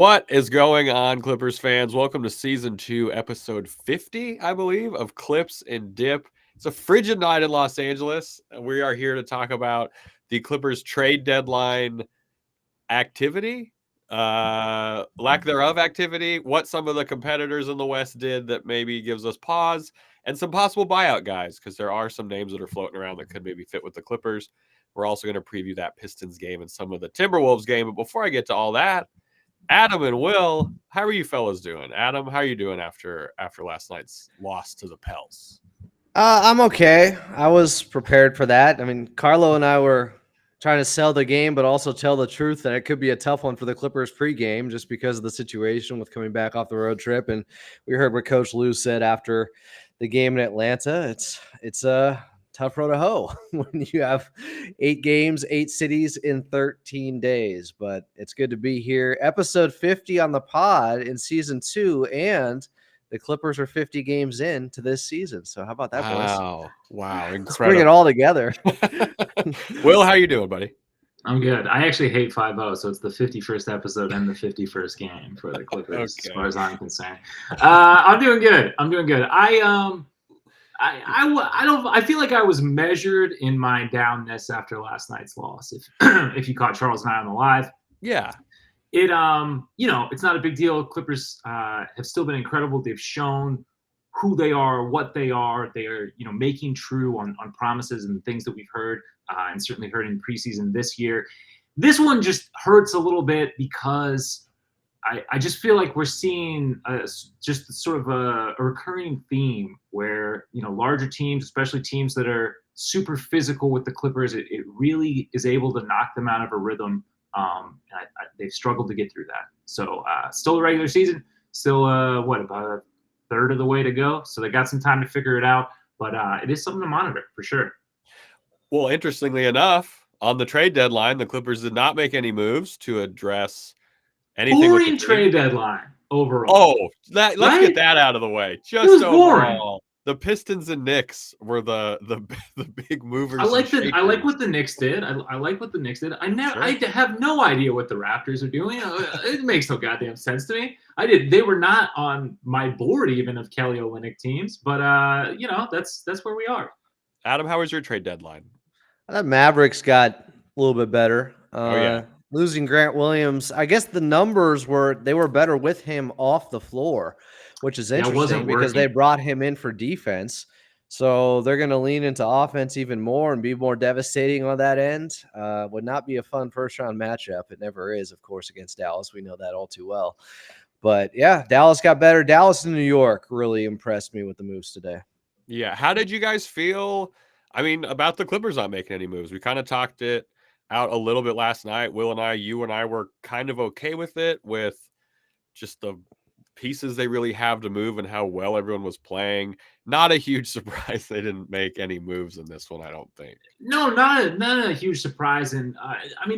What is going on, Clippers fans? Welcome to season 2, episode 50, I believe, of Clips and Dip. It's a frigid night in Los Angeles, and we are here to talk about the Clippers trade deadline activity, lack thereof activity, what some of the competitors in the West did that maybe gives us pause, and some possible buyout guys, because there are some names that are floating around that could maybe fit with the Clippers. We're also going to preview that Pistons game and some of the Timberwolves game. But before I get to all that, Adam and Will, how are you fellas doing? Adam, how are you doing after last night's loss to the Pels? I'm okay. I was prepared for that. I mean, Carlo and I were trying to sell the game, but also tell the truth that it could be a tough one for the Clippers pregame just because of the situation with coming back off the road trip. And we heard what Coach Lou said after the game in Atlanta. It's a tough road to hoe when you have 8 games, 8 cities in 13 days. But it's good to be here. Episode 50 on the pod in season 2, and the Clippers are 50 games into this season. So how about that, boys? Wow, Let's bring it incredible. all together. Will, how you doing, buddy? I'm good. I actually hate 5-0, so it's the 51st episode and the 51st game for the Clippers, Okay. as far as I'm concerned. I'm doing good. I feel like I was measured in my downness after last night's loss. If you caught Charles and I on the live, Yeah. It's not a big deal. Clippers have still been incredible. They've shown who they are, what they are. They are, making true on promises and things that we've heard and certainly heard in preseason this year. This one just hurts a little bit because I just feel like we're seeing just sort of a recurring theme where, larger teams, especially teams that are super physical with the Clippers, it really is able to knock them out of a rhythm. They've struggled to get through that. So still a regular season, still about a third of the way to go. So they got some time to figure it out, but it is something to monitor for sure. Well, interestingly enough, on the trade deadline, the Clippers did not make any moves to address anything with the Boring trade deadline overall. Oh, let's get that out of the way. Just overall, the Pistons and Knicks were the big movers. I like what the Knicks did. I like what the Knicks did. I have no idea what the Raptors are doing. It makes no goddamn sense to me. They were not on my board even of Kelly Olynyk teams, but that's where we are. Adam, how was your trade deadline? I thought Mavericks got a little bit better. Yeah. Losing Grant Williams, I guess the numbers were better with him off the floor, which is interesting because they brought him in for defense. So they're going to lean into offense even more and be more devastating on that end. Would not be a fun first-round matchup. It never is, of course, against Dallas. We know that all too well. But, yeah, Dallas got better. Dallas and New York really impressed me with the moves today. Yeah. How did you guys feel, about the Clippers not making any moves? We kind of talked it out a little bit last night. Will and I, you and I were kind of okay with it, with just the pieces they really have to move and how well everyone was playing. Not a huge surprise they didn't make any moves in this one, I don't think. No, not a huge surprise. And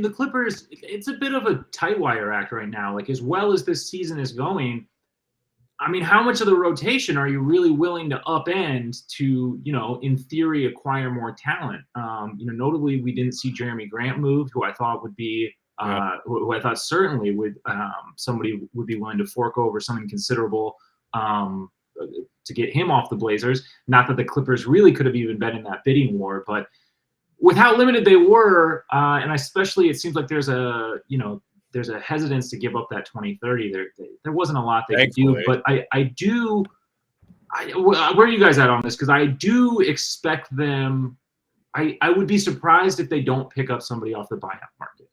the Clippers, it's a bit of a tight wire act right now. Like, as well as this season is going, how much of the rotation are you really willing to upend to, in theory, acquire more talent? Notably, we didn't see Jeremy Grant move, who I thought would be, who I thought certainly would somebody would be willing to fork over something considerable to get him off the Blazers. Not that the Clippers really could have even been in that bidding war, but with how limited they were, and especially it seems like there's a hesitance to give up that 2030. There wasn't a lot they could do, but where are you guys at on this? Because I do expect them. I would be surprised if they don't pick up somebody off the buyout market.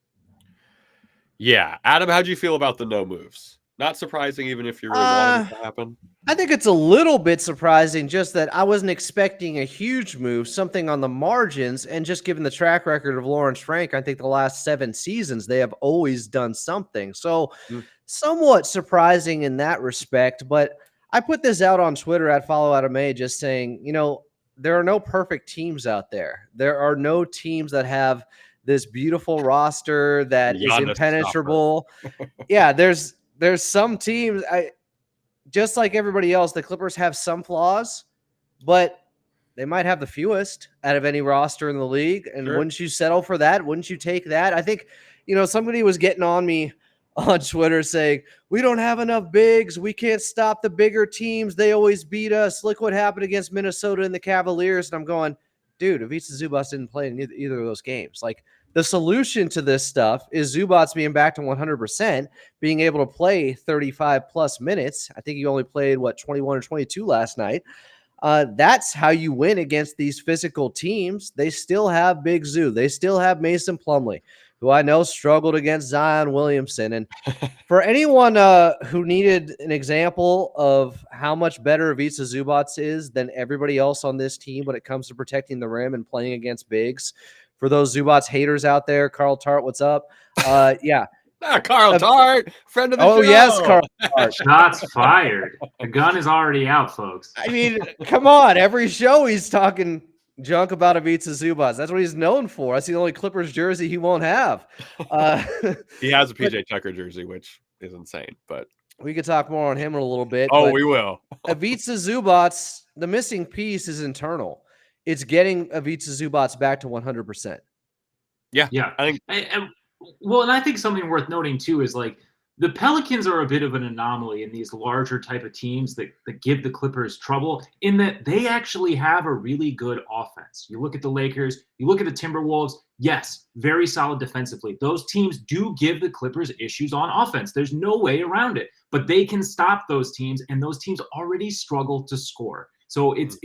Yeah. Adam, how'd you feel about the no moves? Not surprising, even if you really wanted it to happen. I think it's a little bit surprising, just that I wasn't expecting a huge move, something on the margins. And just given the track record of Lawrence Frank, I think the last 7 seasons, they have always done something. So somewhat surprising in that respect. But I put this out on Twitter at FollowAdamA, just saying, there are no perfect teams out there. There are no teams that have this beautiful roster that is impenetrable. Yeah, there's some teams, just like everybody else, the Clippers have some flaws, but they might have the fewest out of any roster in the league. And wouldn't you settle for that? Wouldn't you take that? I think, somebody was getting on me on Twitter saying, we don't have enough bigs. We can't stop the bigger teams. They always beat us. Look what happened against Minnesota and the Cavaliers. And I'm going, dude, Ivica Zubac didn't play in either of those games. Like, the solution to this stuff is Zubac being back to 100%, being able to play 35 plus minutes. I think he only played 21 or 22 last night. That's how you win against these physical teams. They still have Big Zoo. They still have Mason Plumlee, who I know struggled against Zion Williamson. And for anyone who needed an example of how much better Ivica Zubac is than everybody else on this team when it comes to protecting the rim and playing against bigs, for those Zubac haters out there, Carl Tart, what's up? Yeah. Carl Tart, friend of the show. Oh, yes, Carl Tart. Shots fired. The gun is already out, folks. I mean, come on. Every show he's talking junk about Ivica Zubac. That's what he's known for. That's the only Clippers jersey he won't have. He has a PJ Tucker jersey, which is insane, but we could talk more on him in a little bit. Oh, we will. Ivica Zubac, the missing piece is internal. It's getting Ivica Zubac back to 100%. Yeah. And I think something worth noting too is like the Pelicans are a bit of an anomaly in these larger type of teams that give the Clippers trouble in that they actually have a really good offense. You look at the Lakers, you look at the Timberwolves, yes, very solid defensively. Those teams do give the Clippers issues on offense. There's no way around it, but they can stop those teams, and those teams already struggle to score. So it's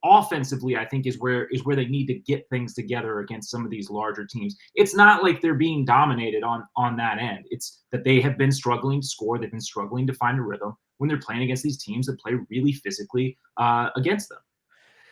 offensively, I think, is where they need to get things together against some of these larger teams. It's not like they're being dominated on that end. It's that they have been struggling to score. They've been struggling to find a rhythm when they're playing against these teams that play really physically against them.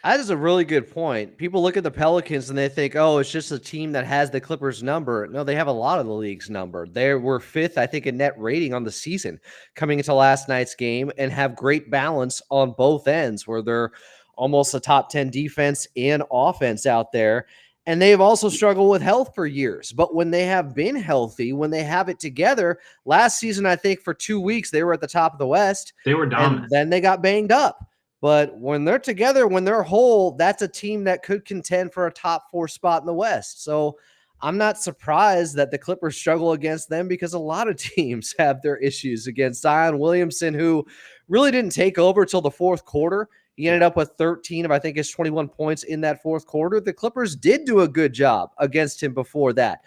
That is a really good point. People look at the Pelicans and they think, oh, it's just a team that has the Clippers number. No, they have a lot of the league's number. They were fifth, I think, in net rating on the season coming into last night's game and have great balance on both ends where they're almost a top 10 defense and offense out there. And they've also struggled with health for years. But when they have been healthy, when they have it together, last season, I think for 2 weeks, they were at the top of the West. They were dominant. And then they got banged up. But when they're together, when they're whole, that's a team that could contend for a top 4 spot in the West. So I'm not surprised that the Clippers struggle against them because a lot of teams have their issues against Zion Williamson, who really didn't take over till the fourth quarter. He ended up with 13 of, I think, his 21 points in that fourth quarter. The Clippers did do a good job against him before that.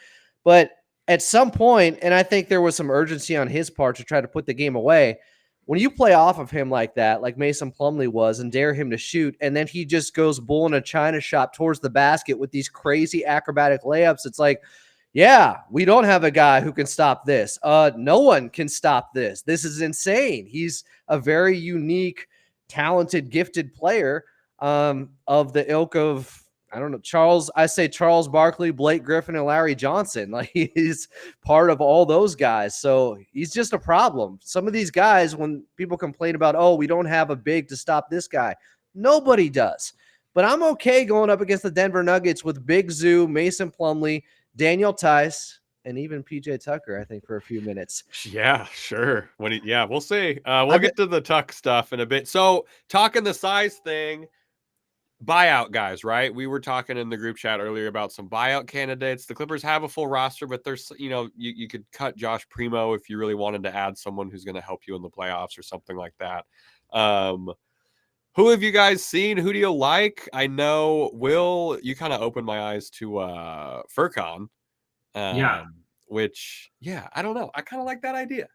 But at some point, and I think there was some urgency on his part to try to put the game away, when you play off of him like that, like Mason Plumlee was, and dare him to shoot, and then he just goes bull in a china shop towards the basket with these crazy acrobatic layups, it's like, yeah, we don't have a guy who can stop this. No one can stop this. This is insane. He's a very unique, talented, gifted player of the ilk of, I don't know, Charles Barkley, Blake Griffin, and Larry Johnson. Like, he's part of all those guys. So he's just a problem. Some of these guys, when people complain about, oh, we don't have a big to stop this guy, nobody does. But I'm okay going up against the Denver Nuggets with Big Zoo, Mason Plumlee, Daniel Tice, and even PJ Tucker, I think, for a few minutes. Yeah, sure. We'll see. We'll get to the Tuck stuff in a bit. So talking the size thing, buyout guys, right? We were talking in the group chat earlier about some buyout candidates. The Clippers have a full roster, but there's, you could cut Josh Primo if you really wanted to add someone who's going to help you in the playoffs or something like that. Who have you guys seen? Who do you like? I know, Will, you kind of opened my eyes to Furkan. Which, I don't know. I kind of like that idea.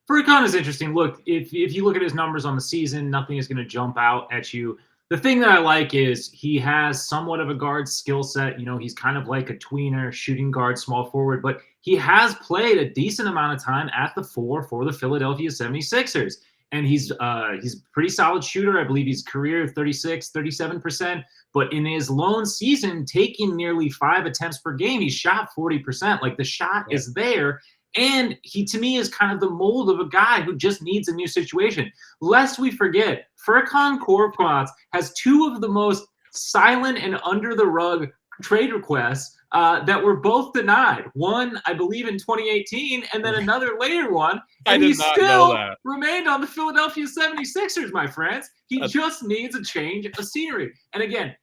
Furkan is interesting. Look, if you look at his numbers on the season, nothing is going to jump out at you. The thing that I like is he has somewhat of a guard skill set. He's kind of like a tweener, shooting guard, small forward, but he has played a decent amount of time at the 4 for the Philadelphia 76ers. And he's a pretty solid shooter. I believe he's career 36, 37%. But in his lone season, taking nearly 5 attempts per game, he shot 40%. Like, the shot is there. And he, to me, is kind of the mold of a guy who just needs a new situation. Lest we forget, Furkan Korkmaz has 2 of the most silent and under-the-rug trade requests that were both denied. One, I believe, in 2018, and then another later one. And he still remained on the Philadelphia 76ers, my friends. He just needs a change of scenery. And again,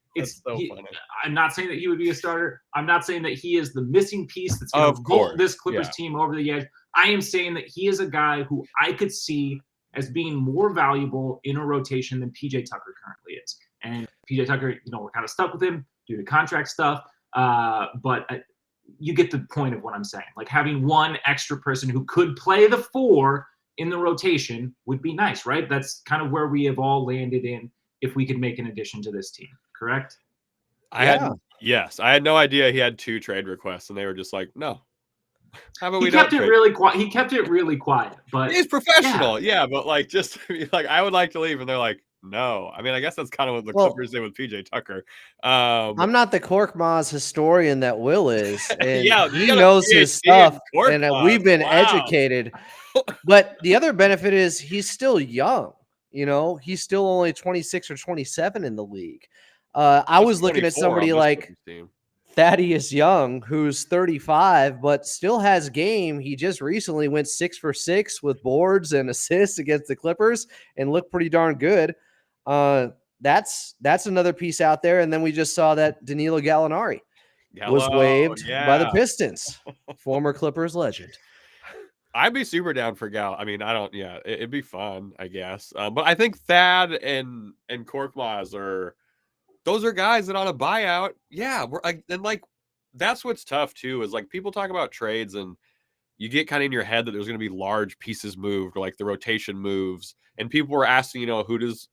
funny. I'm not saying that he would be a starter. I'm not saying that he is the missing piece that's going to pull this Clippers team over the edge. I am saying that he is a guy who I could see as being more valuable in a rotation than PJ Tucker currently is. And PJ Tucker, we're kind of stuck with him due to contract stuff. But you get the point of what I'm saying. Like having one extra person who could play the 4 in the rotation would be nice, right? That's kind of where we have all landed in if we could make an addition to this team, correct? I had no idea he had 2 trade requests, and they were just like, no. How about He kept it really quiet. He kept it really quiet, but he's professional, yeah. But like, just like, I would like to leave, and they're like, no. I mean, I guess that's kind of what the Clippers did with PJ Tucker. I'm not the Korkmaz historian that Will is, and yeah, he knows his stuff, and we've been educated. But the other benefit is he's still young. He's still only 26 or 27 in the league. I was looking at somebody like Thaddeus Young, who's 35, but still has game. He just recently went 6 for 6 with boards and assists against the Clippers and looked pretty darn good. That's another piece out there. And then we just saw that Danilo Gallinari was waived by the Pistons, former Clippers legend. I'd be super down for Gal. I mean, it'd be fun, I guess. But I think Thad and Korkmaz those are guys that on a buyout, that's what's tough too, is like people talk about trades and you get kind of in your head that there's going to be large pieces moved, or like the rotation moves, and people were asking, whose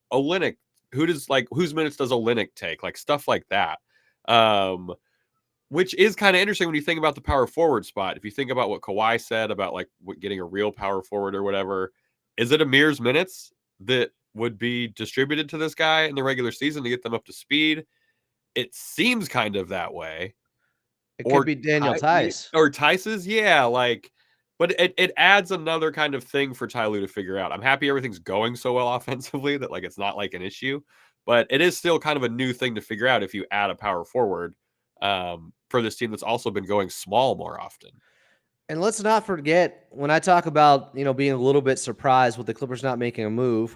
minutes does Olynyk take, like stuff like that, which is kind of interesting when you think about the power forward spot. If you think about what Kawhi said about like getting a real power forward or whatever, is it Amir's minutes that would be distributed to this guy in the regular season to get them up to speed? It seems kind of that way. It could be Daniel Tice. Or Tice's, but it adds another kind of thing for Ty Lue to figure out. I'm happy everything's going so well offensively that like it's not like an issue, but it is still kind of a new thing to figure out if you add a power forward for this team that's also been going small more often. And let's not forget, when I talk about being a little bit surprised with the Clippers not making a move,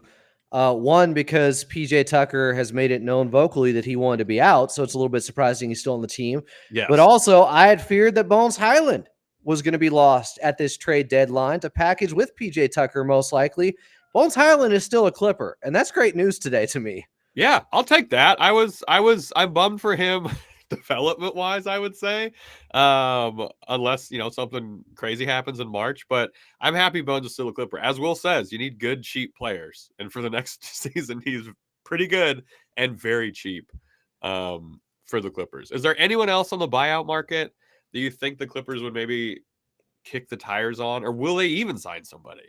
one, because PJ Tucker has made it known vocally that he wanted to be out, so it's a little bit surprising he's still on the team. Yes. But also, I had feared that Bones Highland was going to be lost at this trade deadline to package with PJ Tucker, most likely. Bones Highland is still a Clipper, and that's great news today to me. Yeah, I'll take that. I'm bummed for him development wise, I would say, unless something crazy happens in March, but I'm happy Bones is still a Clipper. As Will says, you need good, cheap players, and for the next season he's pretty good and very cheap for the Clippers. Is there anyone else on the buyout market that you think the Clippers would maybe kick the tires on, or will they even sign somebody?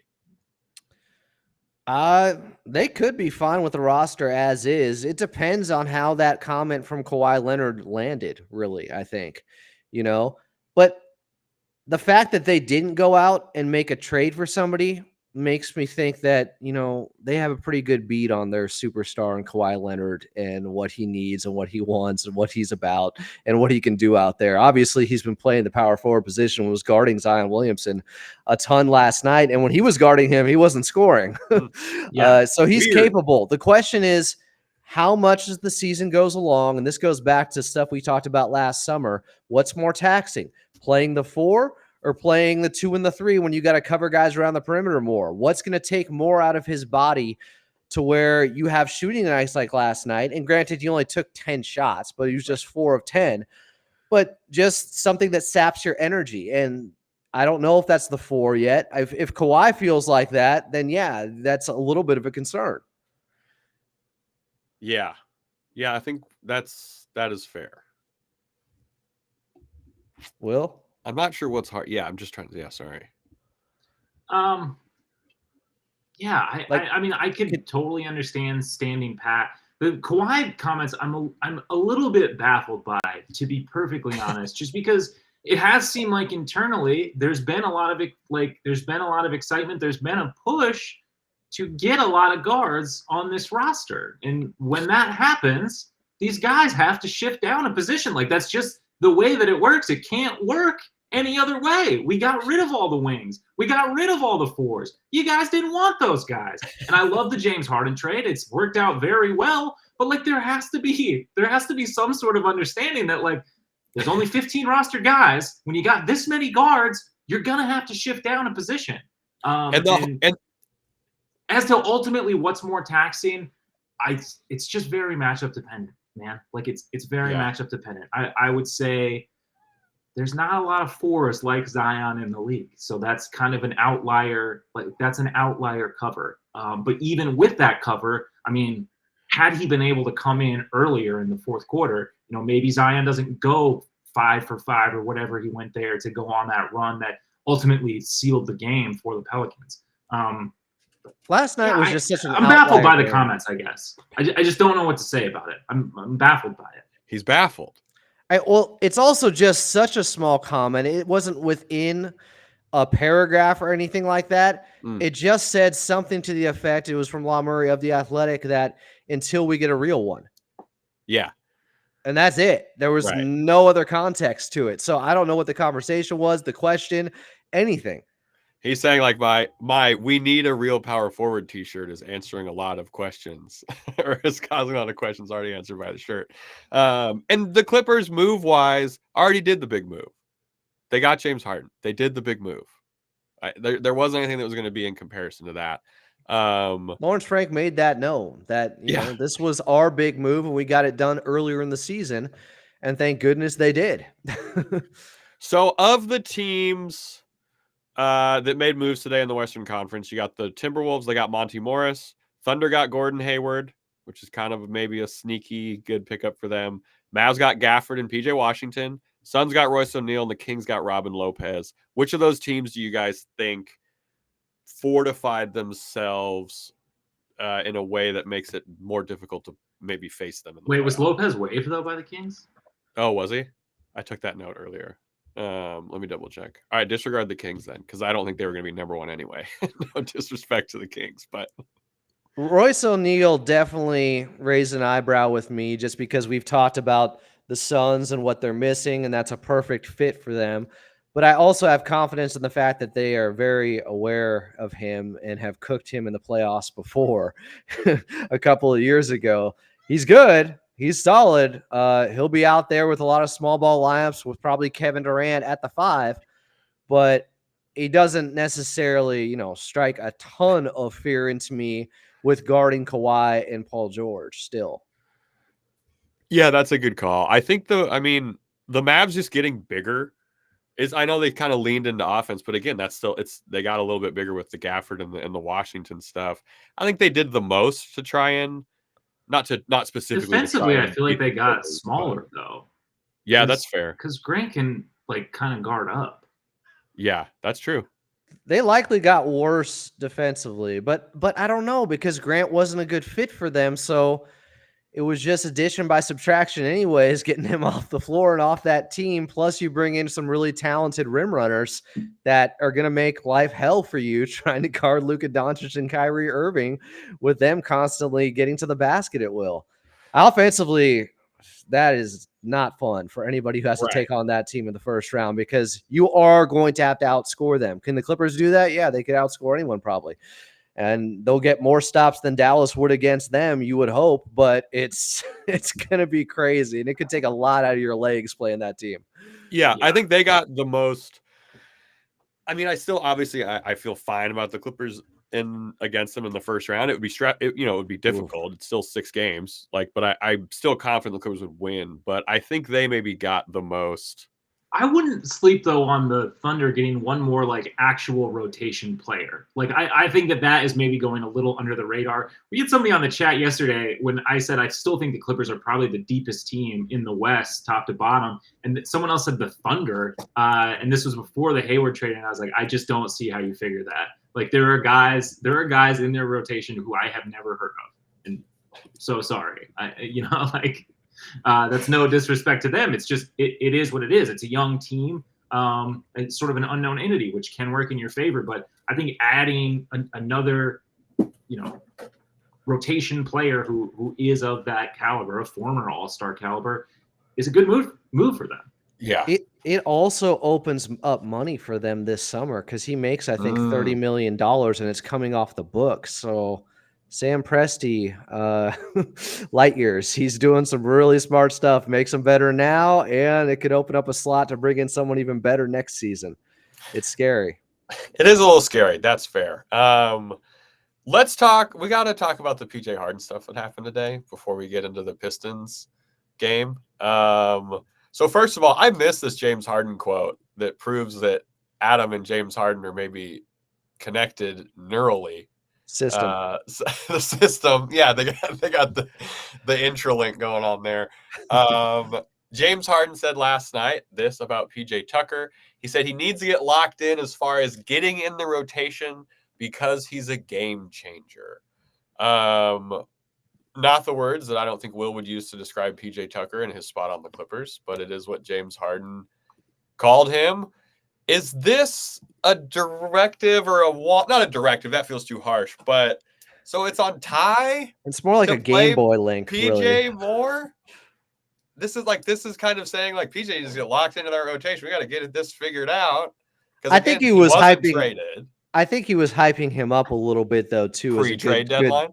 They could be fine with the roster as is. It depends on how that comment from Kawhi Leonard landed, really, I think. But the fact that they didn't go out and make a trade for somebody makes me think that, they have a pretty good beat on their superstar and Kawhi Leonard and what he needs and what he wants and what he's about and what he can do out there. Obviously, he's been playing the power forward position, was guarding Zion Williamson a ton last night. And when he was guarding him, he wasn't scoring. So he's capable. The question is, how much as the season goes along, and this goes back to stuff we talked about last summer, what's more taxing, playing the 4 or playing the 2 and the 3 when you got to cover guys around the perimeter more? What's going to take more out of his body to where you have shooting nights like last night? And granted, he only took 10 shots, but he was just 4 of 10. But just something that saps your energy. And I don't know if that's the 4 yet. If Kawhi feels like that, then yeah, that's a little bit of a concern. Yeah, I think that is fair. Will? I'm not sure what's hard. Yeah, I'm just trying to. Yeah, sorry. I mean, I could totally understand standing pat. The Kawhi comments, I'm a little bit baffled by, to be perfectly honest, just because it has seemed like internally there's been a lot of excitement. There's been a push to get a lot of guards on this roster, and when that happens, these guys have to shift down a position. Like that's just the way that it works. It can't work any other way. We got rid of all the wings. We got rid of all the 4s. You guys didn't want those guys. And I love the James Harden trade. It's worked out very well, but like there has to be some sort of understanding that like there's only 15 roster guys. When you got this many guards, you're gonna have to shift down a position. And As to ultimately what's more taxing, it's just very matchup dependent, man. Like it's very matchup dependent. I would say there's not a lot of fours like Zion in the league, so that's kind of an outlier. Like that's an outlier cover. But even with that cover, I mean, had he been able to come in earlier in the fourth quarter, maybe Zion doesn't go 5 for 5 or whatever he went there to go on that run that ultimately sealed the game for the Pelicans. Last night was just such an I'm baffled by the game. comments, I guess. I just don't know what to say about it. I'm baffled by it. He's baffled. Well, it's also just such a small comment. It wasn't within a paragraph or anything like that. It just said something to the effect, it was from Law Murray of The Athletic, that until we get a real one. Yeah. And that's it. There was no other context to it. So I don't know what the conversation was, the question, anything. He's saying like my we need a real power forward t-shirt is answering a lot of questions or is causing a lot of questions already answered by the shirt. And the Clippers move wise already did the big move. They got James Harden. They did the big move. There wasn't anything that was going to be in comparison to that. Lawrence Frank made that known that, you know, this was our big move and we got it done earlier in the season. And thank goodness they did. So of the teams that made moves today in the Western Conference, you got the Timberwolves. They got Monty Morris. Thunder got Gordon Hayward, which is kind of maybe a sneaky good pickup for them. Mavs got Gafford and PJ Washington. Suns got Royce O'Neal, and the Kings got Robin Lopez. Which of those teams do you guys think fortified themselves in a way that makes it more difficult to maybe face them? Wait, was Lopez waived though by the Kings? Oh, was he? I took that note earlier. Let me double check. All right, disregard the Kings then, because I don't think they were going to be number one anyway. No disrespect to the Kings, but Royce O'Neal definitely raised an eyebrow with me just because we've talked about the Suns and what they're missing, and that's a perfect fit for them. But I also have confidence in the fact that they are very aware of him and have cooked him in the playoffs before a couple of years ago. He's good. He's solid. He'll be out there with a lot of small ball lineups with probably Kevin Durant at the 5, but he doesn't necessarily, you know, strike a ton of fear into me with guarding Kawhi and Paul George still. yeah, that's a good call. I think the Mavs just getting bigger I know they kind of leaned into offense, but again, that's still they got a little bit bigger with the Gafford and the Washington stuff. I think they did the most to try and not specifically defensively. I feel like they got smaller though. Yeah, that's fair. Because Grant can like kind of guard up. Yeah, that's true. They likely got worse defensively, but I don't know because Grant wasn't a good fit for them. So it was just addition by subtraction anyways, getting him off the floor and off that team. Plus you bring in some really talented rim runners that are going to make life hell for you trying to guard Luka Doncic and Kyrie Irving with them constantly getting to the basket at will. Offensively, that is not fun for anybody who has to take on that team in the first round because you are going to have to outscore them. Can the Clippers do that? Yeah, they could outscore anyone probably. And they'll get more stops than Dallas would against them, you would hope, but it's going to be crazy, and it could take a lot out of your legs playing that team. Yeah, I think they got the most. I mean, I still obviously I feel fine about the Clippers against them in the first round. It would be it would be difficult. It's still 6 games, but I'm still confident the Clippers would win. But I think they maybe got the most. I wouldn't sleep though on the Thunder getting one more like actual rotation player. Like I think that is maybe going a little under the radar. We had somebody on the chat yesterday when I said I still think the Clippers are probably the deepest team in the West, top to bottom, and someone else said the Thunder, and this was before the Hayward trade, and I was like, I just don't see how you figure that. Like there are guys in their rotation who I have never heard of, and so sorry, that's no disrespect to them. It's just it is what it is. It's a young team. It's sort of an unknown entity, which can work in your favor. But I think adding another, rotation player who is of that caliber, a former All-Star caliber, is a good move for them. Yeah. It also opens up money for them this summer because he makes, I think, $30 million, and it's coming off the books. So Sam Presti, light years. He's doing some really smart stuff. Makes him better now, and it could open up a slot to bring in someone even better next season. It's scary. It is a little scary. That's fair. Let's talk. We got to talk about the PJ Harden stuff that happened today before we get into the Pistons game. So first of all, I missed this James Harden quote that proves that Adam and James Harden are maybe connected neurally. System. The system. Yeah, they got the intralink going on there. James Harden said last night this about PJ Tucker. He said he needs to get locked in as far as getting in the rotation because he's a game changer. Not the words that I don't think Will would use to describe PJ Tucker and his spot on the Clippers, but it is what James Harden called him. Is this a directive or not a directive? That feels too harsh, but so it's on Ty. It's more like a Game Boy link. PJ really. more. This is kind of saying like PJ needs to get locked into that rotation. We got to get this figured out. I think he was hyping. Traded. I think he was hyping him up a little bit though too. Pre-trade deadline.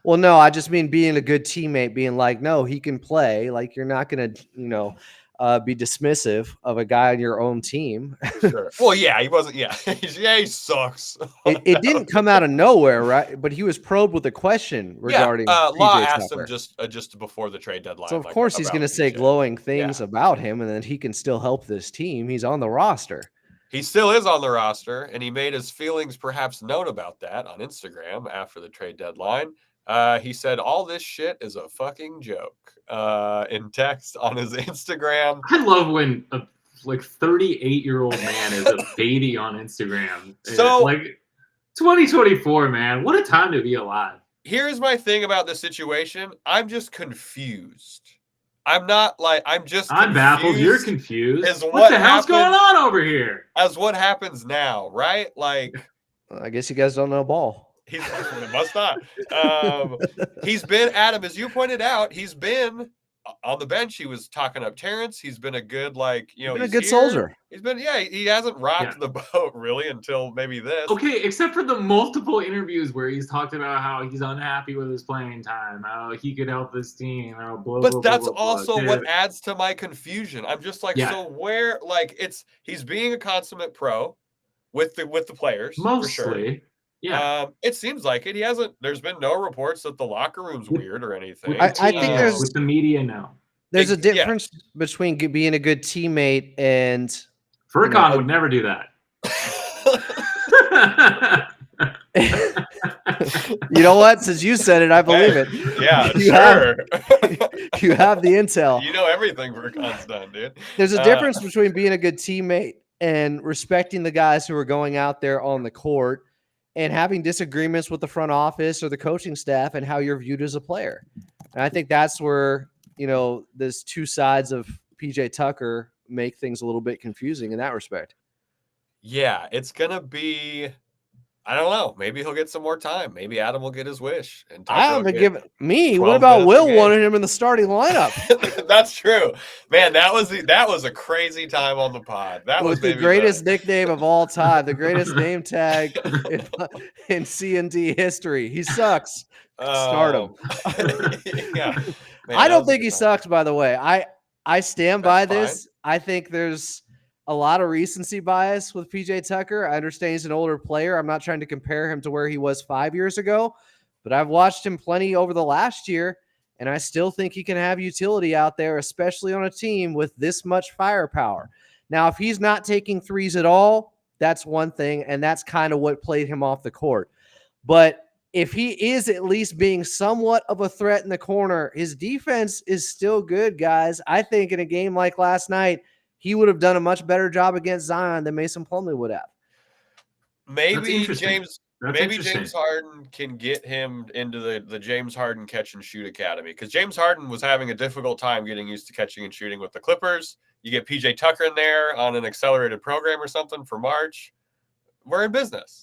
Well, no, I just mean being a good teammate, being like, no, he can play. Like you're not gonna, be dismissive of a guy on your own team. Sure. Well, yeah, he wasn't. Yeah, he sucks. It didn't come out of nowhere, right? But he was probed with a question regarding. Law asked him just before the trade deadline. So of course he's going to say glowing things about him, and then he can still help this team. He's on the roster. He still is on the roster, and he made his feelings perhaps known about that on Instagram after the trade deadline. He said, all this shit is a fucking joke in text on his Instagram. I love when a 38-year-old man is a baby on Instagram. So 2024, man, what a time to be alive. Here's my thing about this situation. I'm just confused. I'm baffled. You're confused. What the hell's going on over here? As what happens now, right? Like, I guess you guys don't know ball. He must not. He's been, Adam, as you pointed out, he's been on the bench. He was talking up Terrence. He's been a good, he's been a good soldier. He's been, he hasn't rocked the boat really until maybe this. Okay, except for the multiple interviews where he's talked about how he's unhappy with his playing time, how he could help this team, but that's also what adds to my confusion. I'm just so where, he's being a consummate pro with the players. Mostly. For sure. Yeah, it seems like it. There's been no reports that the locker room's weird or anything. I think there's with the media now. There's a difference between being a good teammate and Furkan would never do that. You know what? Since you said it, I believe it. Yeah, sure. You have the intel. You know everything Furkan's done, dude. There's a difference between being a good teammate and respecting the guys who are going out there on the court and having disagreements with the front office or the coaching staff and how you're viewed as a player. And I think that's where, there's two sides of PJ Tucker make things a little bit confusing in that respect. Yeah, it's going to be, I don't know. Maybe he'll get some more time. Maybe Adam will get his wish. And I haven't given me. What about Will wanted him in the starting lineup? That's true, man. That was a crazy time on the pod. That was the greatest nickname of all time, the greatest name tag in C&D history. He sucks. Start him. Yeah, man, I don't think he sucks. By the way, I stand by this. I think there's a lot of recency bias with PJ Tucker. I understand he's an older player. I'm not trying to compare him to where he was 5 years ago, but I've watched him plenty over the last year, and I still think he can have utility out there, especially on a team with this much firepower. Now, if he's not taking threes at all, that's one thing, and that's kind of what played him off the court. But if he is at least being somewhat of a threat in the corner, his defense is still good, guys. I think in a game like last night, he would have done a much better job against Zion than Mason Plumlee would have. Maybe James Harden can get him into the James Harden catch and shoot academy, because James Harden was having a difficult time getting used to catching and shooting with the Clippers. You get PJ Tucker in there on an accelerated program or something for March. We're in business.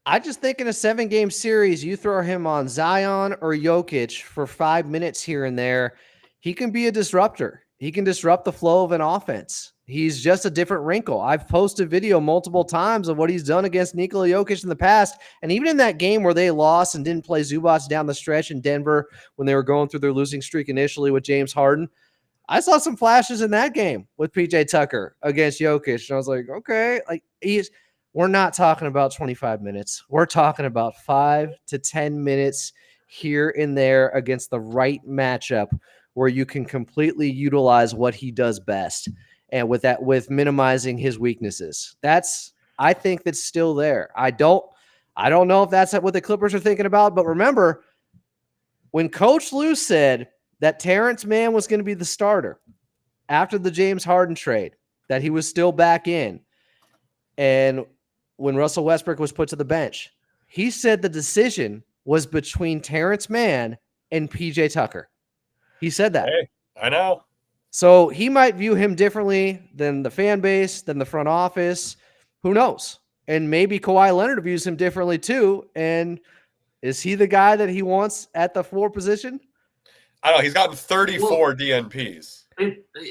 I just think in a 7-game series, you throw him on Zion or Jokic for 5 minutes here and there, he can be a disruptor. He can disrupt the flow of an offense. He's just a different wrinkle. I've posted video multiple times of what he's done against Nikola Jokic in the past. And even in that game where they lost and didn't play Zubac down the stretch in Denver when they were going through their losing streak initially with James Harden, I saw some flashes in that game with PJ Tucker against Jokic, and I was like, okay, like we're not talking about 25 minutes. We're talking about 5 to 10 minutes here and there against the right matchup where you can completely utilize what he does best, and with minimizing his weaknesses. I think that's still there. I don't know if that's what the Clippers are thinking about, but remember when Coach Lue said that Terrence Mann was going to be the starter after the James Harden trade, that he was still back in, and when Russell Westbrook was put to the bench, he said the decision was between Terrence Mann and PJ Tucker. He said that. Hey, I know. So he might view him differently than the fan base, than the front office. Who knows? And maybe Kawhi Leonard views him differently too. And is he the guy that he wants at the 4 position? I know he's gotten 34 DNPs.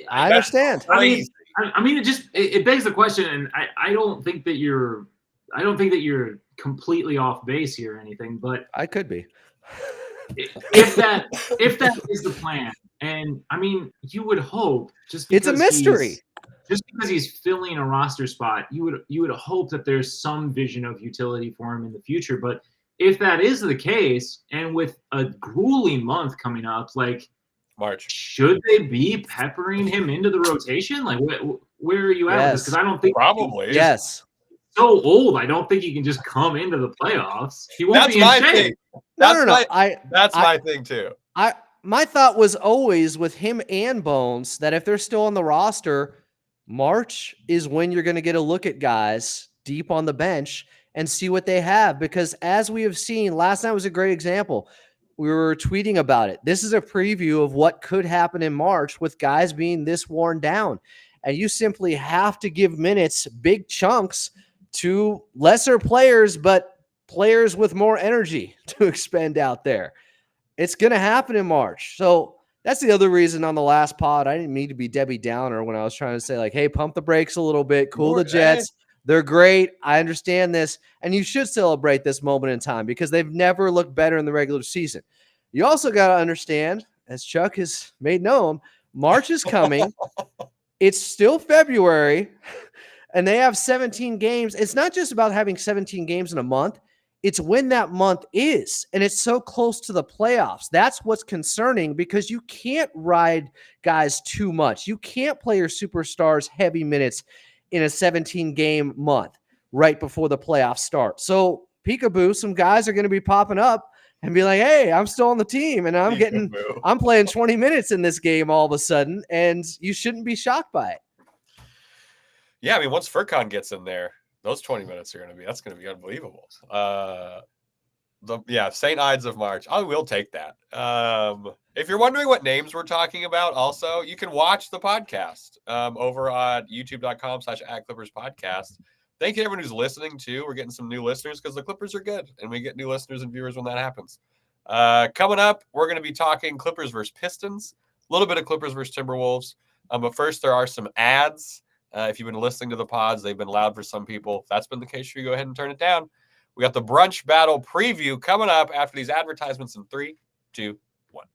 I understand. I mean, it begs the question, and I don't think that you're completely off base here or anything, but I could be. if that is the plan, and I mean, you would hope it's a mystery. Just because he's filling a roster spot, you would hope that there's some vision of utility for him in the future. But if that is the case, and with a grueling month coming up, like March, should they be peppering him into the rotation? Like, where are you at with this? Because I don't think probably yes. So old, I don't think he can just come into the playoffs. He won't be in shape. No. That's my thing too. My thought was always with him and Bones that if they're still on the roster, March is when you're going to get a look at guys deep on the bench and see what they have. Because as we have seen, last night was a great example. We were tweeting about it. This is a preview of what could happen in March with guys being this worn down. And you simply have to give minutes, big chunks, to lesser players, but players with more energy to expend out there. It's going to happen in March. So that's the other reason on the last pod, I didn't mean to be Debbie Downer when I was trying to say, like, hey, pump the brakes a little bit, cool the jets. They're great. I understand this. And you should celebrate this moment in time because they've never looked better in the regular season. You also got to understand, as Chuck has made known, March is coming. It's still February, and they have 17 games. It's not just about having 17 games in a month. It's when that month is, and it's so close to the playoffs. That's what's concerning because you can't ride guys too much. You can't play your superstars heavy minutes in a 17-game month right before the playoffs start. So peekaboo, some guys are going to be popping up and be like, hey, I'm still on the team, and I'm playing 20 minutes in this game all of a sudden, and you shouldn't be shocked by it. Yeah, I mean, once Furkan gets in there, those 20 minutes that's going to be unbelievable. St. Ides of March. I will take that. If you're wondering what names we're talking about, also, you can watch the podcast over on youtube.com/@ClippersPodcast. Thank you to everyone who's listening, too. We're getting some new listeners because the Clippers are good, and we get new listeners and viewers when that happens. Coming up, we're going to be talking Clippers versus Pistons, a little bit of Clippers versus Timberwolves. But first, there are some ads. If you've been listening to the pods, they've been loud for some people. If that's been the case for you, go ahead and turn it down. We got the brunch battle preview coming up after these advertisements in 3, 2, 1.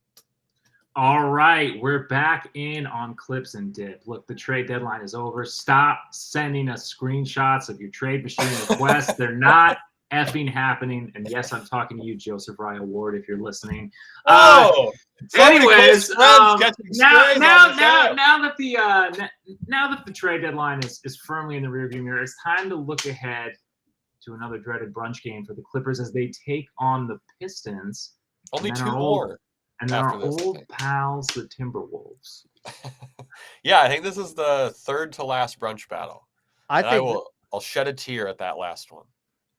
All right, we're back in on Clips and Dip. Look, the trade deadline is over. Stop sending us screenshots of your trade machine requests. They're not effing happening. And yes, I'm talking to you, Joseph Ryan Ward, if you're listening. Anyways, now that the trade deadline is firmly in the rearview mirror, it's time to look ahead to another dreaded brunch game for the Clippers as they take on the Pistons. Only 2 more. And then our old pals, the Timberwolves. Yeah, I think this is the third to last brunch battle. I'll shed a tear at that last one.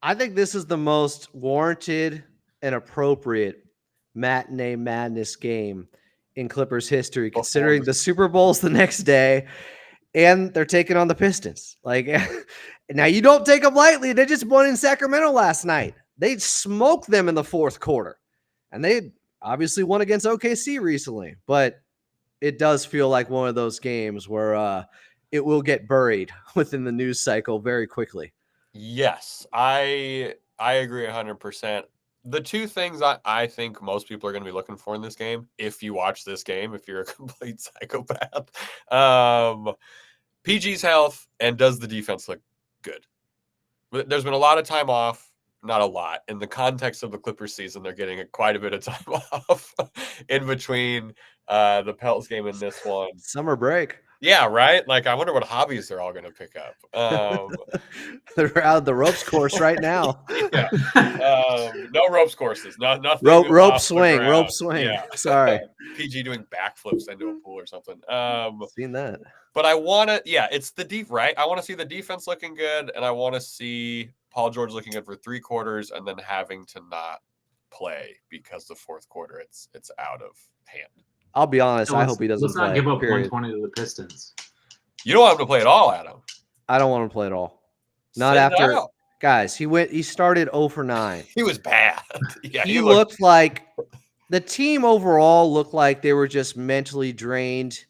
I think this is the most warranted and appropriate matinee madness game in Clippers history, considering the Super Bowl's the next day and they're taking on the Pistons. Like, now you don't take them lightly. They just won in Sacramento last night. They smoked them in the fourth quarter, and they obviously won against OKC recently, but it does feel like one of those games where it will get buried within the news cycle very quickly. Yes, I agree 100%. the two things I think most people are going to be looking for in this game, if you watch this game, if you're a complete psychopath, PG's health and does the defense look good? There's been a lot of time off, not a lot. In the context of the Clippers season, they're getting quite a bit of time off in between the Pelts game and this one. Summer break. Yeah, right? Like, I wonder what hobbies they're all going to pick up. They're out of the ropes course right now. Yeah. No ropes courses. Nothing. Rope off the swing. ground. Rope swing. Yeah. Sorry. PG doing backflips into a pool or something. Seen that. But I want to, it's the deep, right? I want to see the defense looking good, and I want to see Paul George looking good for 3 quarters and then having to not play because the fourth quarter it's out of hand. I'll be honest. So I hope he doesn't let's play. not give up period. 120 to the Pistons. You don't want him to play at all, Adam. I don't want him to play at all. Not Sit after, out. guys. He started 0 for 9. He was bad. Yeah, he looked like the team overall looked like they were just mentally drained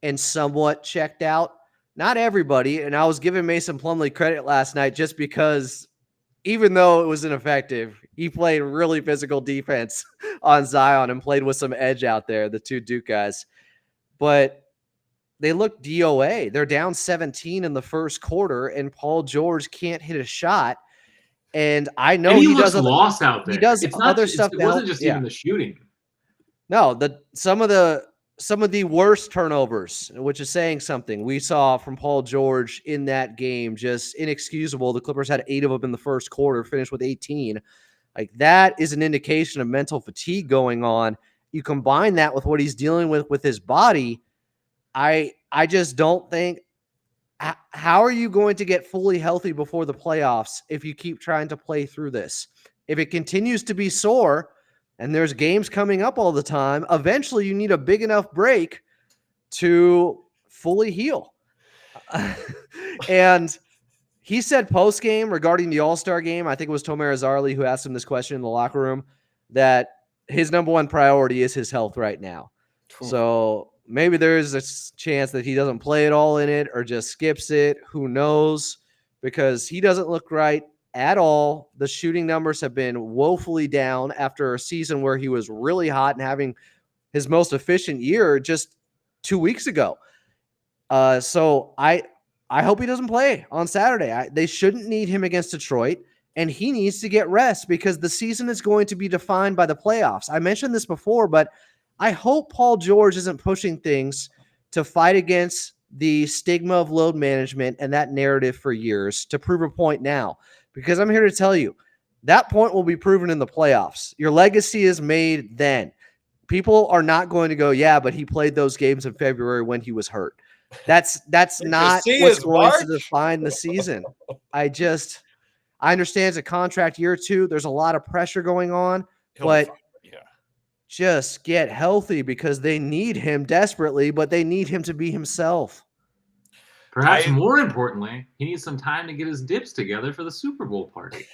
and somewhat checked out. Not everybody, and I was giving Mason Plumlee credit last night just because even though it was ineffective, he played really physical defense on Zion and played with some edge out there, the two Duke guys. But they look DOA. They're down 17 in the first quarter, and Paul George can't hit a shot. And I know and he looks doesn't lost out there. He does it's not, other stuff. It wasn't just even the shooting. No, some of the worst turnovers, which is saying something, we saw from Paul George in that game, just inexcusable. The Clippers had 8 of them in the first quarter, finished with 18. Like, that is an indication of mental fatigue going on. You combine that with what he's dealing with his body. I just don't think. How are you going to get fully healthy before the playoffs if you keep trying to play through this? If it continues to be sore and there's games coming up all the time, eventually you need a big enough break to fully heal. And he said post-game regarding the All-Star game, I think it was Tomer Azarli who asked him this question in the locker room, that his number one priority is his health right now. So maybe there's a chance that he doesn't play at all in it or just skips it. Who knows? Because he doesn't look right at all. The shooting numbers have been woefully down after a season where he was really hot and having his most efficient year just 2 weeks ago. So I hope he doesn't play on Saturday. They shouldn't need him against Detroit, and he needs to get rest because the season is going to be defined by the playoffs. I mentioned this before, but I hope Paul George isn't pushing things to fight against the stigma of load management and that narrative for years to prove a point now. Because I'm here to tell you, that point will be proven in the playoffs. Your legacy is made then. People are not going to go, yeah, but he played those games in February when he was hurt. That's not what's going to define the season. I understand it's a contract year 2. There's a lot of pressure going on, but just get healthy because they need him desperately, but they need him to be himself. Perhaps more importantly, he needs some time to get his dips together for the Super Bowl party.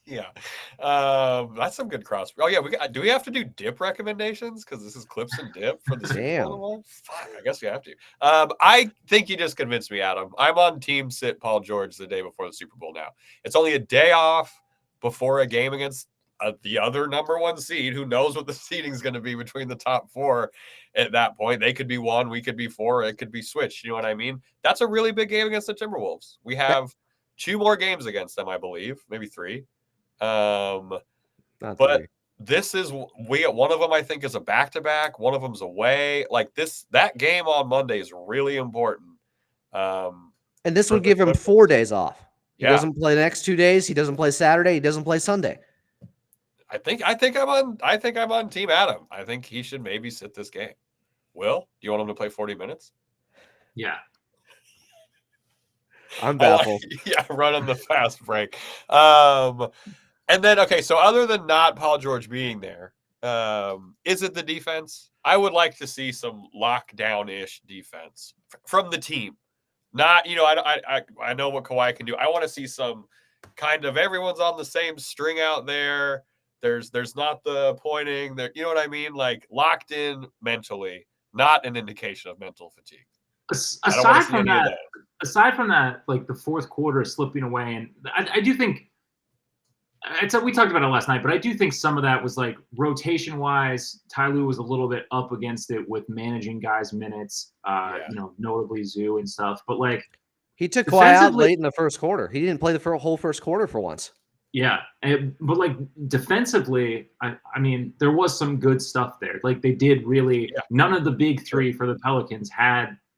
Yeah. That's some good cross. Oh, yeah. Do we have to do dip recommendations? Because this is clips and dip for the Super Bowl. Fuck, I guess we have to. I think you just convinced me, Adam. I'm on team sit Paul George the day before the Super Bowl now. It's only a day off before a game against the other number 1 seed. Who knows what the seeding is going to be between the top 4 at that point? They could be 1, we could be 4, it could be switched. You know what I mean? That's a really big game against the Timberwolves. We have 2 more games against them, I believe, maybe 3. But 3. This is one of them. I think is a back-to-back. One of them's away. Like that game on Monday is really important. And this would give him 4 days off. He doesn't play the next 2 days. He doesn't play Saturday. He doesn't play Sunday. I think I'm on Team Adam. I think he should maybe sit this game. Will, do you want him to play 40 minutes? Yeah. I'm baffled. Running the fast break. And then, okay, so other than not Paul George being there, is it the defense? I would like to see some lockdown-ish defense from the team. Not, I know what Kawhi can do. I want to see some kind of everyone's on the same string out there. There's not the pointing there. You know what I mean? Like locked in mentally, not an indication of mental fatigue. Aside from that, like the fourth quarter slipping away, and I do think we talked about it last night, but I do think some of that was like rotation-wise, Ty Lue was a little bit up against it with managing guys' minutes, notably Zoo and stuff. But like he took Kawhi out late in the first quarter. He didn't play the whole first quarter for once. Yeah, but like defensively, I mean, there was some good stuff there. Like they did really. Yeah. None of the big three for the Pelicans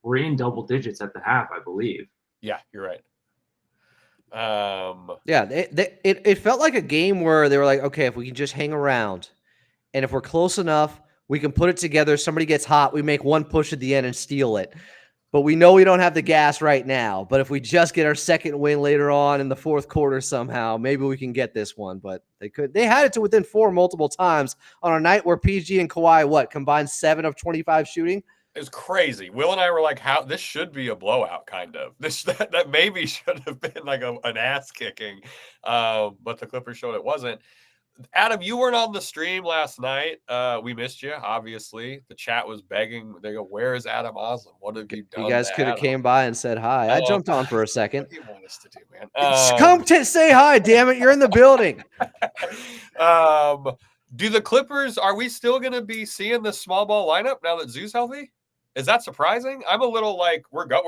were in double digits at the half, I believe. Yeah, you're right. It felt like a game where they were like, okay, if we can just hang around, and if we're close enough, we can put it together. Somebody gets hot, we make one push at the end and steal it. But we know we don't have the gas right now. But if we just get our second win later on in the fourth quarter somehow, maybe we can get this one. But they had it to within 4 multiple times on a night where PG and Kawhi, combined 7 of 25 shooting? It was crazy. Will and I were like, "How this should be a blowout, kind of. That maybe should have been like an ass kicking," but the Clippers showed it wasn't. Adam, you weren't on the stream last night. We missed you, obviously. The chat was begging. They go, "Where is Adam Oslin? What have you done?" You guys could have came by and said hi. I jumped on for a second. What do you want us to do, man? Come say hi, damn it! You're in the building. Do the Clippers? Are we still going to be seeing the small ball lineup now that Zoo's healthy? Is that surprising? I'm a little like we're going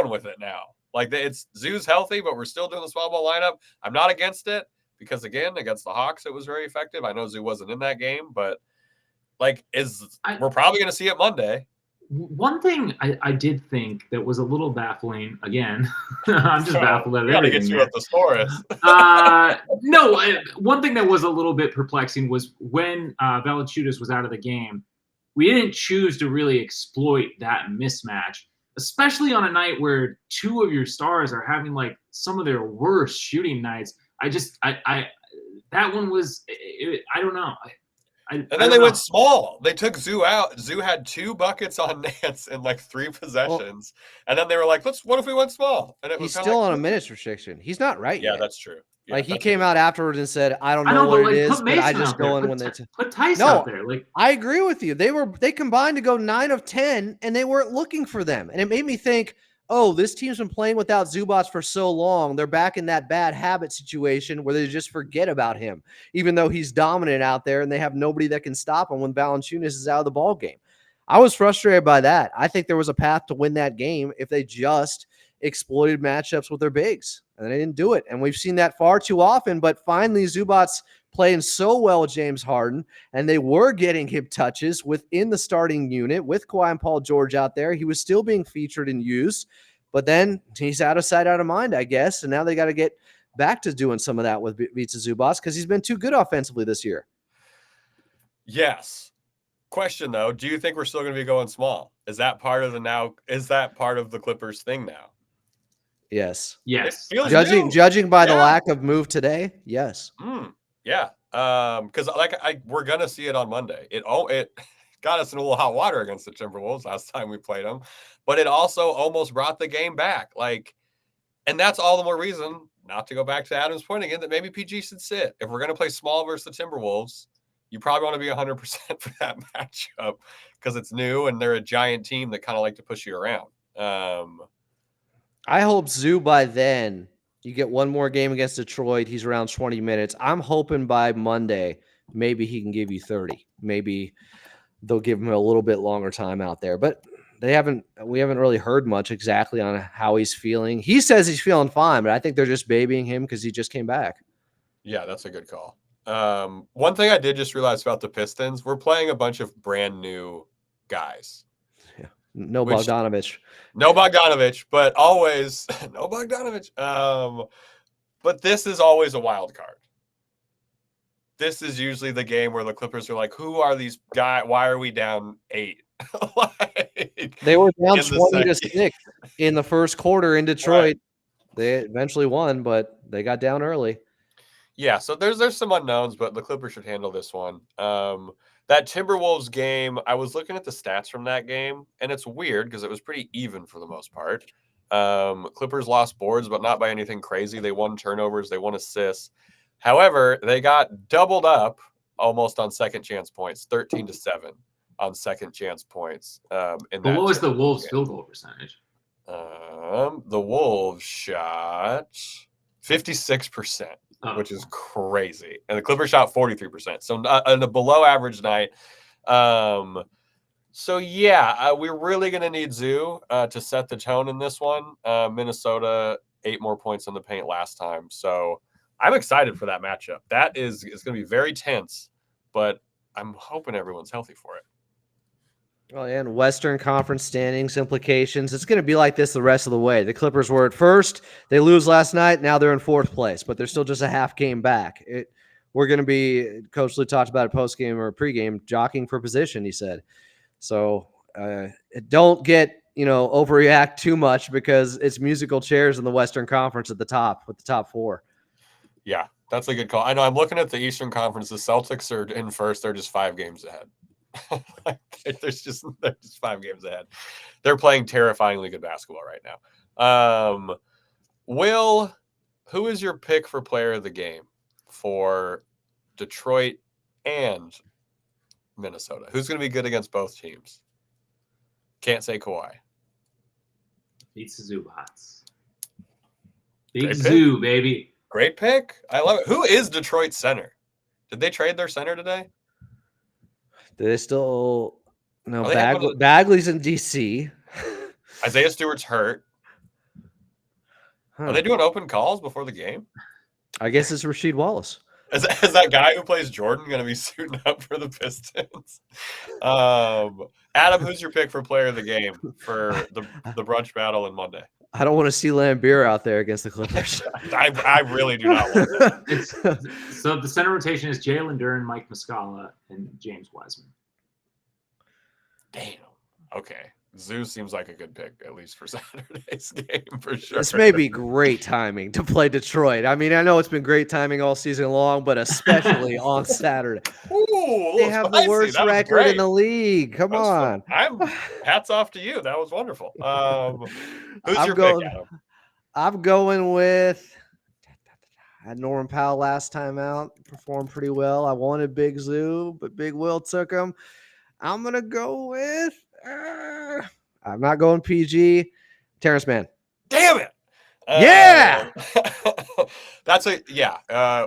with it now. Like it's Zoo's healthy, but we're still doing the small ball lineup. I'm not against it because again, against the Hawks, it was very effective. I know Zoo wasn't in that game, but like we're probably going to see it Monday. One thing I did think that was a little baffling. Again, I'm just baffled at everything. Get you a thesaurus. No, one thing that was a little bit perplexing was when Valanciunas was out of the game. We didn't choose to really exploit that mismatch, especially on a night where 2 of your stars are having like some of their worst shooting nights. That one was, I don't know. And then they went small. They took Zoo out. Zoo had 2 buckets on Nance in like 3 possessions. And then they were like, what if we went small? And he's still on a minutes restriction. He's not right yet. Yeah, that's true. Yeah, he came out afterwards and said, I don't know what it is, but I just go in when they put Tice out there. Like I agree with you. They combined to go 9 of 10 and they weren't looking for them. And it made me think, oh, this team's been playing without Zubac for so long. They're back in that bad habit situation where they just forget about him, even though he's dominant out there and they have nobody that can stop him when Valanciunas is out of the ball game. I was frustrated by that. I think there was a path to win that game if they just exploited matchups with their bigs, and they didn't do it. And we've seen that far too often, but finally Zubac's playing so well with James Harden, and they were getting him touches within the starting unit with Kawhi and Paul George out there. He was still being featured and used, but then he's out of sight, out of mind, I guess. And now they got to get back to doing some of that with Ivica Zubac because he's been too good offensively this year. Yes. Question though, do you think we're still going to be going small? Is that part of the Clippers thing now? Yes. Yes. Judging by the lack of move today, yes. Yeah. Because we're gonna see it on Monday. It got us in a little hot water against the Timberwolves last time we played them, but it also almost brought the game back. And that's all the more reason not to go back to Adam's point again that maybe PG should sit. If we're gonna play small versus the Timberwolves, you probably want to be 100% for that matchup because it's new and they're a giant team that kind of like to push you around. I hope Zoo by then, you get one more game against Detroit. He's around 20 minutes. I'm hoping by Monday, maybe he can give you 30. Maybe they'll give him a little bit longer time out there. But we haven't really heard much exactly on how he's feeling. He says he's feeling fine, but I think they're just babying him because he just came back. Yeah, that's a good call. One thing I did just realize about the Pistons, we're playing a bunch of brand new guys. Yeah. No Bogdanovich, but always no Bogdanovich. But this is always a wild card. This is usually the game where the Clippers are like, who are these guys? Why are we down 8? They were down 20-6 in the first quarter in Detroit. Right. They eventually won, but they got down early. Yeah, so there's some unknowns, but the Clippers should handle this one. That Timberwolves game, I was looking at the stats from that game, and it's weird because it was pretty even for the most part. Clippers lost boards, but not by anything crazy. They won turnovers, they won assists. However, they got doubled up almost on second chance points, 13-7 on second chance points. What was the Wolves' field goal percentage? The Wolves shot 56%. which is crazy. And the Clippers shot 43%. So on a below average night. So yeah, we're really going to need Zoo to set the tone in this one. Minnesota 8 more points in the paint last time. So I'm excited for that matchup. It's going to be very tense, but I'm hoping everyone's healthy for it. Well, and Western Conference standings implications. It's going to be like this the rest of the way. The Clippers were at first. They lose last night. Now they're in 4th place, but they're still just a half game back. We're going to be, Coach Lou talked about it post-game or pre-game, jockeying for position, he said. So don't get, overreact too much because it's musical chairs in the Western Conference at the top with the top 4. Yeah, that's a good call. I know I'm looking at the Eastern Conference. The Celtics are in first. They're just 5 games ahead. they're just 5 games ahead. They're playing terrifyingly good basketball right now. Will, who is your pick for player of the game for Detroit and Minnesota? Who's going to be good against both teams? Can't say Kawhi. Beats the Zubats. Big Zoo, baby. Great pick. I love it. Who is Detroit's center? Did they trade their center today? Do they still? No, Bagley's in DC. Isaiah Stewart's hurt. Huh. Are they doing open calls before the game? I guess it's Rasheed Wallace. Is that guy who plays Jordan going to be suiting up for the Pistons? Adam, who's your pick for player of the game for the brunch battle on Monday? I don't want to see Lambeer out there against the Clippers. I really do not want that. So the center rotation is Jalen Duren, Mike Muscala, and James Wiseman. Damn. Okay. Zoo seems like a good pick, at least for Saturday's game, for sure. This may be great timing to play Detroit. I mean, I know it's been great timing all season long, but especially on Saturday. Ooh, they have the worst record in the league. Come on. Hats off to you. That was wonderful. Who's your pick, Adam? I'm going with I had Norman Powell last time out. Performed pretty well. I wanted Big Zoo, but Big Will took him. I'm going to go with I'm not going PG. Terrence Mann. Damn it. Yeah.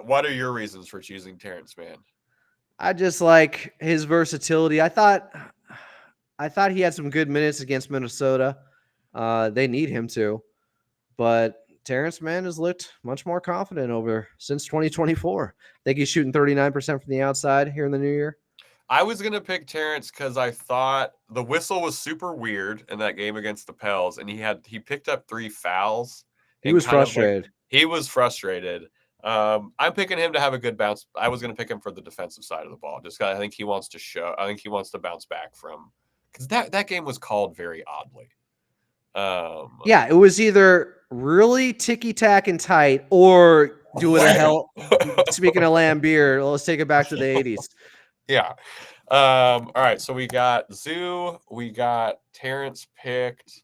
What are your reasons for choosing Terrence Mann? I just like his versatility. I thought he had some good minutes against Minnesota. They need him to. But Terrence Mann has looked much more confident since 2024. I think he's shooting 39% from the outside here in the new year. I was going to pick Terrence because I thought the whistle was super weird in that game against the Pels, and he picked up 3 fouls. He was frustrated. He was frustrated. I'm picking him to have a good bounce. I was going to pick him for the defensive side of the ball. Just I think he wants to bounce back from because that game was called very oddly. Yeah, it was either really ticky-tack and tight or do what the hell. Speaking of Lambeer, let's take it back to the 80s. Yeah. All right. So we got Zoo. We got Terrence picked.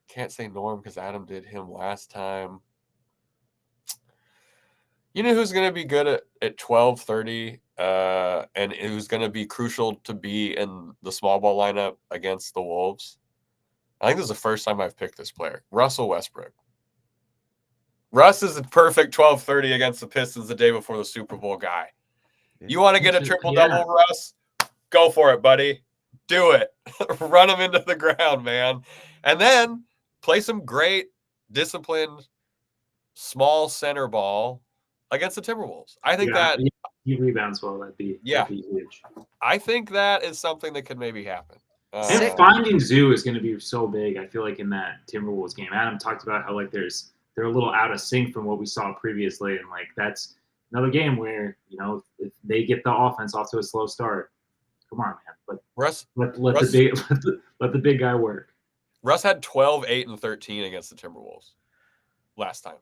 Can't say Norm because Adam did him last time. You know who's going to be good at 12:30 and who's going to be crucial to be in the small ball lineup against the Wolves? I think this is the first time I've picked this player. Russell Westbrook. Russ is the perfect 12:30 against the Pistons the day before the Super Bowl guy. You want to get a triple-double, Russ? Go for it, buddy. Do it. Run him into the ground, man. And then play some great, disciplined, small center ball against the Timberwolves. I think that he rebounds well. That'd be huge. I think that is something that could maybe happen. And finding Zoo is going to be so big. I feel like in that Timberwolves game, Adam talked about how they're a little out of sync from what we saw previously, and that's another game where if they get the offense off to a slow start, come on, man. But Russ, let the big guy work. Russ had 12, 8, and 13 against the Timberwolves last time.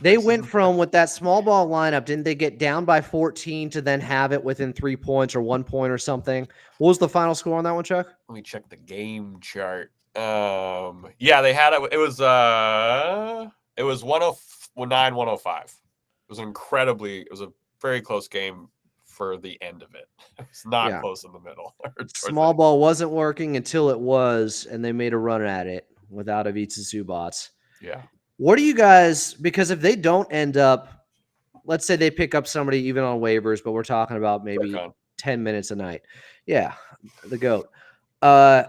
They went from with that small ball lineup, didn't they get down by 14 to then have it within 3 points or 1 point or something? What was the final score on that one, Chuck? Let me check the game chart. Yeah, they had it. It was 109, 105. It was it was a very close game for the end of it. It was not close in the middle. Small ball wasn't working until it was, and they made a run at it without Ivica Zubac. Yeah. What do you guys, because if they don't end up, let's say they pick up somebody even on waivers, but we're talking about maybe Furkan. 10 minutes a night. Yeah, the GOAT. Uh,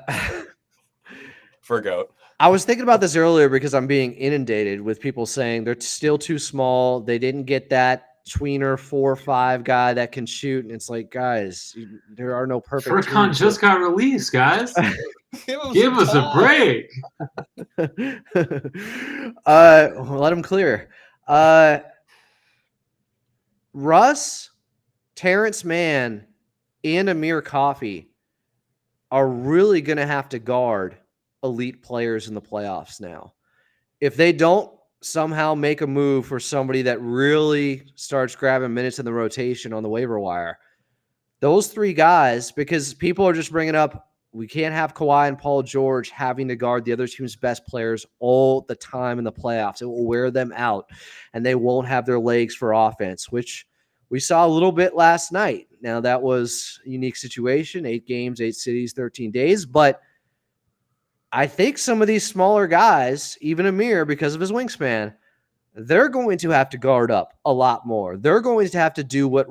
For goat. I was thinking about this earlier because I'm being inundated with people saying they're still too small. They didn't get that tweener 4 or 5 guy that can shoot. And it's like, guys, there are no perfect Furkan twos. just got released, guys. Give some us a time. break. Let him clear. Russ, Terrence Mann, and Amir Coffey are really going to have to guard elite players in the playoffs now. If they don't somehow make a move for somebody that really starts grabbing minutes in the rotation on the waiver wire, those 3 guys, because people are just bringing up, we can't have Kawhi and Paul George having to guard the other team's best players all the time in the playoffs. It will wear them out, and they won't have their legs for offense, which we saw a little bit last night. Now, that was a unique situation, 8 games, 8 cities, 13 days, but I think some of these smaller guys, even Amir, because of his wingspan, they're going to have to guard up a lot more. They're going to have to do what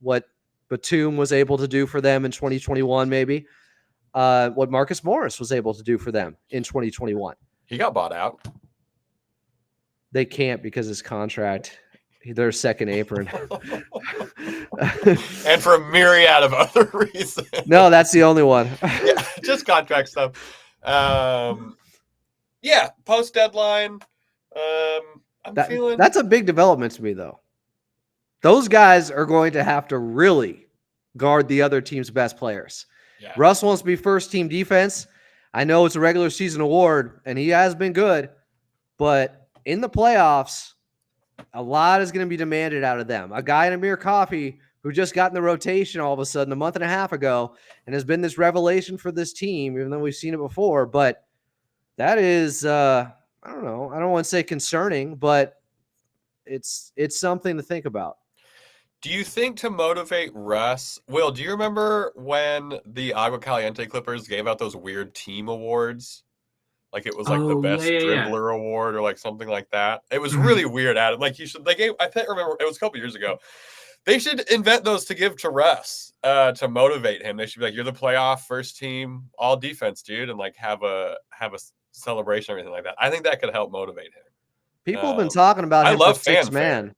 what Batum was able to do for them in 2021, maybe, what Marcus Morris was able to do for them in 2021. He got bought out. They can't because his contract, their second apron. And for a myriad of other reasons. No, that's the only one. Yeah, just contract stuff. Yeah, post deadline. I'm feeling That's a big development to me, though. Those guys are going to have to really guard the other team's best players. Yeah. Russ wants to be first team defense. I know it's a regular season award, and he has been good, but in the playoffs, a lot is going to be demanded out of them. A guy in Amir Coffey who just got in the rotation all of a sudden a month and a half ago and has been this revelation for this team, even though we've seen it before. But that is, I don't know. I don't want to say concerning, but it's something to think about. Do you think to motivate Russ, Will, do you remember when the Agua Caliente Clippers gave out those weird team awards? Like it was like the best dribbler award or like something like that. It was really weird, Adam. Like I can't remember, it was a couple years ago. They should invent those to give to Russ to motivate him. They should be like, you're the playoff first team all defense, dude, and like have a celebration or anything like that. I think that could help motivate him. People have been talking about him for six man.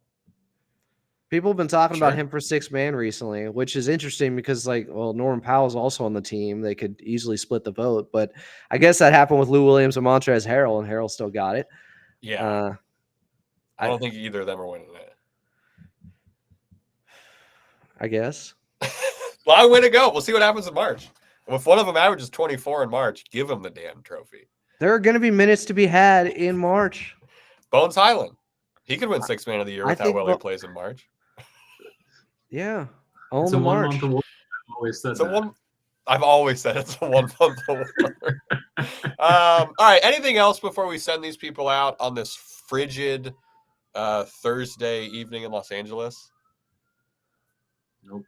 People have been talking about him for 6 man recently, which is interesting because, like, well, Norman Powell's also on the team. They could easily split the vote, but I guess that happened with Lou Williams and Montrezl Harrell, and Harrell still got it. Yeah. I don't think either of them are winning it. I guess. Long way to go. We'll see what happens in March. If one of them averages 24 in March, give them the damn trophy. There are going to be minutes to be had in March. Bones Highland. He could win 6 man of the year with how well he plays in March. Yeah. Only March. I've always said that. I've always said it's a 1 month award. All right. Anything else before we send these people out on this frigid Thursday evening in Los Angeles? Nope.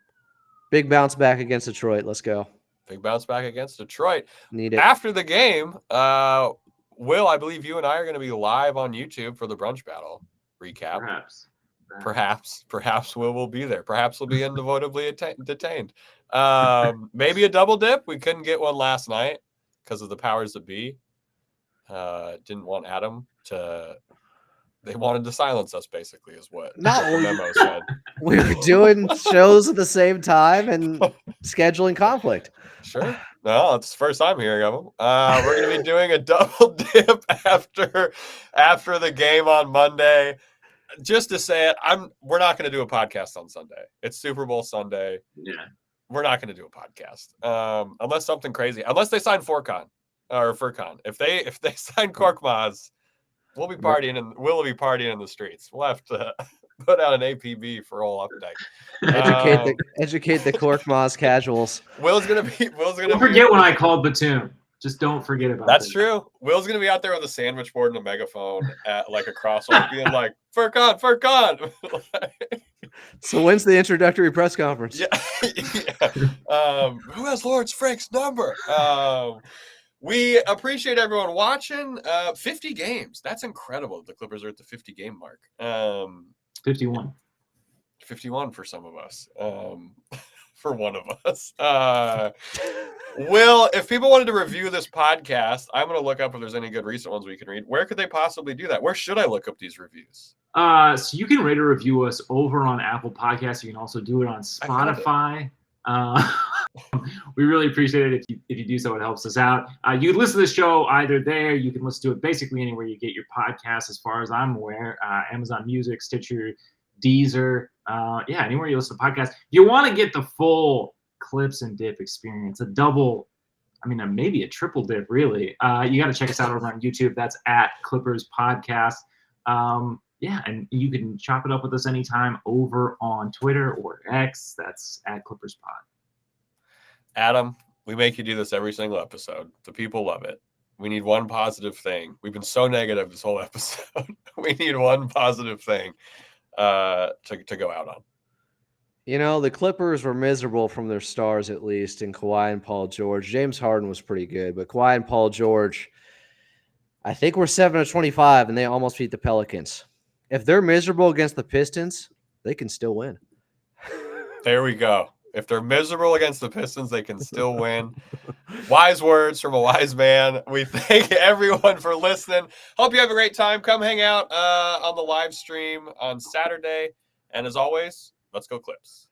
Big bounce back against Detroit. Let's go. Big bounce back against Detroit. Need it. After the game, Will, I believe you and I are going to be live on YouTube for the brunch battle recap. Perhaps Will will be there. Perhaps we'll be unavoidably detained. Maybe a double dip. We couldn't get one last night because of the powers that be. Didn't want Adam to. They wanted to silence us, basically, is what the memo said. We were doing shows at the same time and scheduling conflict. Sure. No, it's the first time hearing of them. We're going to be doing a double dip after the game on Monday. Just to say it, we're not going to do a podcast on Sunday. It's Super Bowl Sunday. Yeah. We're not going to do a podcast unless something crazy. Unless they sign Furkan. If they sign Korkmaz, we'll be partying and we'll be partying in the streets. We'll have to put out an APB for all update. Educate the Korkmaz casuals. Don't forget when I called Batum. Just don't forget about That's true. Will's gonna be out there with a sandwich board and a megaphone at like a crosswalk, being like, Furkan. So when's the introductory press conference? Yeah. Who has Lawrence Frank's number? We appreciate everyone watching. 50 games. That's incredible. The Clippers are at the 50 game mark. 51. 51 for some of us. For one of us. Will, if people wanted to review this podcast, I'm going to look up if there's any good recent ones we can read. Where could they possibly do that? Where should I look up these reviews? So you can rate or review us over on Apple Podcasts. You can also do it on Spotify. We really appreciate it if you do so. It helps us out. You can listen to the show either there. You can listen to it basically anywhere you get your podcasts, as far as I'm aware. Amazon Music, Stitcher, Deezer. Anywhere you listen to podcasts. If you want to get the full Clips and Dip experience, a double, maybe a triple dip, really. You got to check us out over on YouTube. That's at Clippers Podcast. And you can chop it up with us anytime over on Twitter or X. That's at Clippers Pod. Adam, we make you do this every single episode. The people love it. We need one positive thing. We've been so negative this whole episode. We need one positive thing to go out on. You know, the Clippers were miserable from their stars, at least, in Kawhi and Paul George. James Harden was pretty good, but Kawhi and Paul George, I think we're 7-25, and they almost beat the Pelicans. If they're miserable against the Pistons, they can still win. There we go. If they're miserable against the Pistons, they can still win. Wise words from a wise man. We thank everyone for listening. Hope you have a great time. Come hang out on the live stream on Saturday. And as always, let's go Clips.